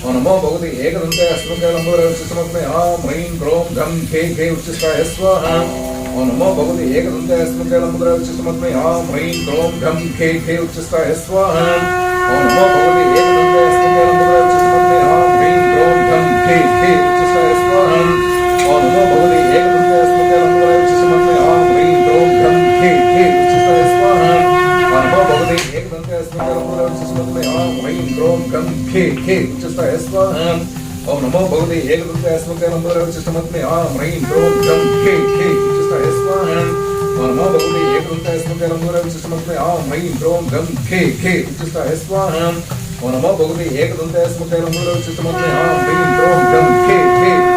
ओम नमो भगवते एकदन्ते अस्मके लंबोदरवक्षस्थमस्मै आं ह्रीं क्रों घं खे खे उच्चस्थाय स्वाहा ओम नमो भगवते एकदन्ते अस्मके लंबोदरवक्षस्थमस्मै आं ह्रीं क्रों घं खे खे उच्चस्थाय स्वाहा ओम नमो भगवते एकदन्ते अस्मके लंबोदरवक्षस्थमस्मै आं ह्रीं क्रों घं खे खे उच्चस्थाय स्वाहा ओम नमो भगवते एकदन्ते अस्मके लंबोदरवक्षस्थमस्मै आं ह्रीं क्रों घं खे खे उच्चस्थाय स्वाहा ओम नमो भगवते एकदन्ते अस्मके लंबोदरवक्षस्थमस्मै आं ह्रीं क्रों घं खे खे उच्चस्थाय स्वाहा ओम नमो भगवते एकदन्ते अस्मके लंबोदरवक्षस्थमस्मै आं ह्रीं क्रों घं खे खे उच्चस्थाय स्वाहा ओम नमो भगवते एकदन्ते अस्मके लंबोदरवक्षस्थमस्मै आं ह्रीं क्रों घं खे खे उच्चस्थाय स्वाहा ओम नमो भगवते एकदन्ते अस्मके लंबोदरवक्षस्थमस्मै आं ह्रीं क्रों घं खे खे